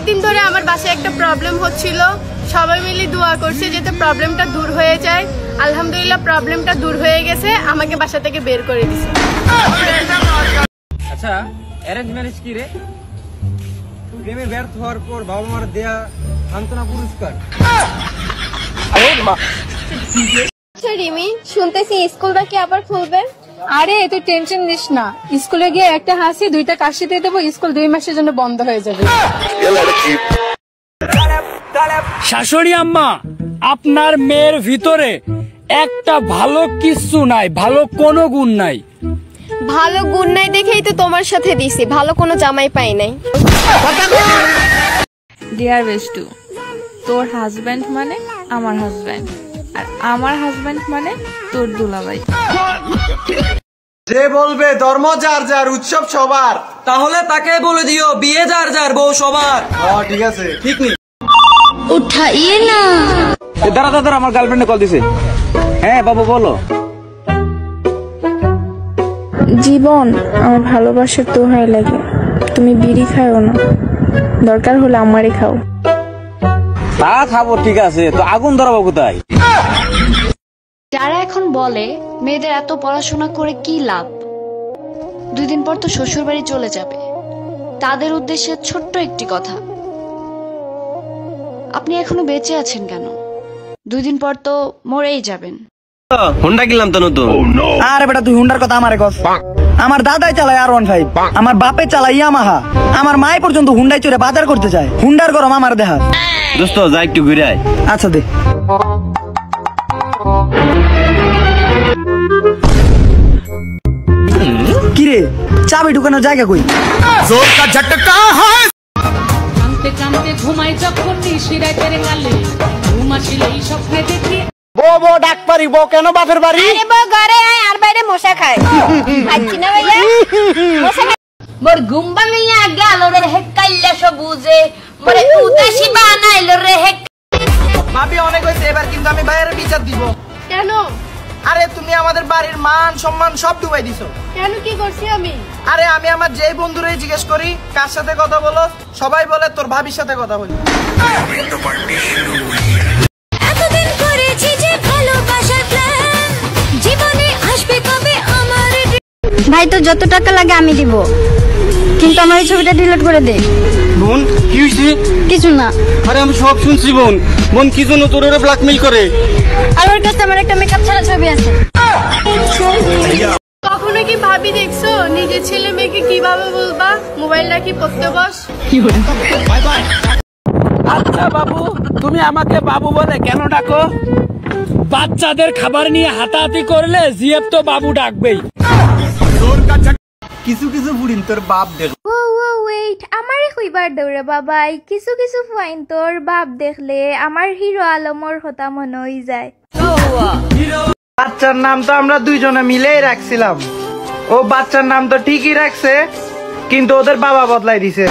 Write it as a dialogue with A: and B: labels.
A: অনেকদিন ধরে আমার বাসায় একটা প্রবলেম হচ্ছিল, সবাই মিলে দোয়া করছে যাতে প্রবলেমটা দূর হয়ে যায়। আলহামদুলিল্লাহ প্রবলেমটা দূর হয়ে গেছে, আমাকে বাসা থেকে বের করে দিয়েছে।
B: আচ্ছা, অ্যারেঞ্জ ম্যারেজ কি রে? প্রেমে ব্যর্থ হওয়ার পর বাবা মার দেয়া সান্ত্বনা পুরস্কার।
C: আচ্ছা রিমি, শুনতেছি স্কুলটা কি আবার খুলবে?
D: আরে তুই টেনশন নিস না, স্কুলে গিয়ে একটা হাসি দুইটা কাশি দিয়ে দেবো, স্কুল 2 মাসের জন্য বন্ধ হয়ে যাবে।
E: শাশুড়ি আম্মা, আপনার মেয়ের ভিতরে একটা ভালো কিছু নাই, ভালো কোনো গুণ নাই।
C: ভালো গুণ নাই দেখেই তো তোমার সাথে দিছি, ভালো কোনো জামাই পাই নাই।
F: ডিয়ার বেস্টু, তোর হাজবেন্ড মানে আমার হাজবেন্ড, আর আমার হাজবেন্ড মানে তোর দুলাভাই।
B: যে বলবে ধর্ম যার যার, উৎসব সবার, তাহলে তাকে বলে দিও বিয়ে যার যার, বউ সবার। ঠিক আছে, ঠিক নেই।
C: উঠাইয়ে না।
B: দাঁড়া দাঁড়া, আমার গার্লফ্রেন্ডে কল দিছে। হ্যাঁ বাবু বলো।
F: জীবন, আমার ভালোবাসার দোহাই লাগে, তুমি বিড়ি খাও না, দরকার হলে আমারই খাও।
B: তা খাবো, ঠিক আছে, তো আগুন ধরাবো কোথায়?
G: যারা এখন বলে মেয়েদের এত পড়াশোনা করে কি লাভ, 2 দিন পর তো শ্বশুর বাড়ি চলে যাবে, তাদের উদ্দেশ্যে ছোট্ট একটি কথা, আপনি এখনো বেঁচে আছেন কেন? 2 দিন পর তো মরেই যাবেন।
B: হুন্ডা কিনলাম তো নতুন।
H: আরে বেটা, তুই হুন্ডার কথা আমারে কস। আমার দাদাই চালায় R15, আমার বাপে চালায় ইয়ামাহা, আমার মাই পর্যন্ত হুন্ডাই চড়ে বাজার করতে যায়। হুন্ডার গরম আমার দেহা।
B: দোস্ত যা একটু ঘুরে আয়।
H: আচ্ছা দে। কিরে, চাবি ঢুকানোর জায়গা কই?
E: জোর কা ঝটকা হয়।
D: কামতে কামতে ঘুমাই যখন নিশিরাতের গালে, ঘুম আসিলেই স্বপ্নে দেখি।
H: বো ডাক পারি, বো কেন বাপের বাড়ি?
C: আরে বউ ঘরে আয়, আর বাইরে মশা খায়। আচ্ছি না ভাইয়া, মশা খায়। মোর ঘুম ভাঙিয়া গেল রে হেকাইলা সবুজে, মোরে উদাসী বানাইলো রে হেক।
H: ভাবি অনেক হয়েছে, এবার কিন্তু আমি ভাইয়ের বিচার দিব।
A: কেন?
H: আরে তুমি আমাদের বাড়ির মান সম্মান সব ডুবাই দিছো।
A: কেন, কি করছি আমি?
H: আরে আমি আমার যেই বন্ধুরাই জিজ্ঞেস করি কার সাথে কথা বলো, সবাই বলে তোর ভাবির সাথে কথা বলি।
C: এতদিন করেছি যে ভালোবাসার প্ল্যান, জীবনে আসবে কবে আমার। ভাই তো যত টাকা লাগে আমি দিব, কিন্তু আমার এই ছবিটা ডিলিট করে দে।
B: বোন কি হইছে?
C: কিছু না।
B: আরে আমি সব শুনছি বোন। বোন কি জন্য তোর ব্ল্যাকমেইল করে?
C: আর ওর কাছে আমার একটা মেকআপ ছাড়া ছবি আছে।
A: কখনো কি ভাবি দেখছো নিজের ছেলে মেয়েকে কিভাবে বলবা মোবাইলটা কি পড়তে বস?
E: আচ্ছা বাবু, তুমি আমাকে বাবু বলে কেন ডাকো? বাচ্চাদের খাবার নিয়ে হাতাহাতি করলে জিএফ তো বাবু ডাকবেই।
B: কিছু কিছু বুড়িন তোর বাপ দেখ।
F: ওয়েট, আমারে কইবার দৌড়ে বাবাই, কিছু কিছু ফাইন তোর বাপ দেখলে আমার হিরো আলমর কথা মনে হই যায়।
H: বাচ্চার নাম তো আমরা দুইজনে মিলেই রাখছিলাম, ও বাচ্চার নাম তো ঠিকই রাখছে, কিন্তু ওদের বাবা বদলাই দিছে।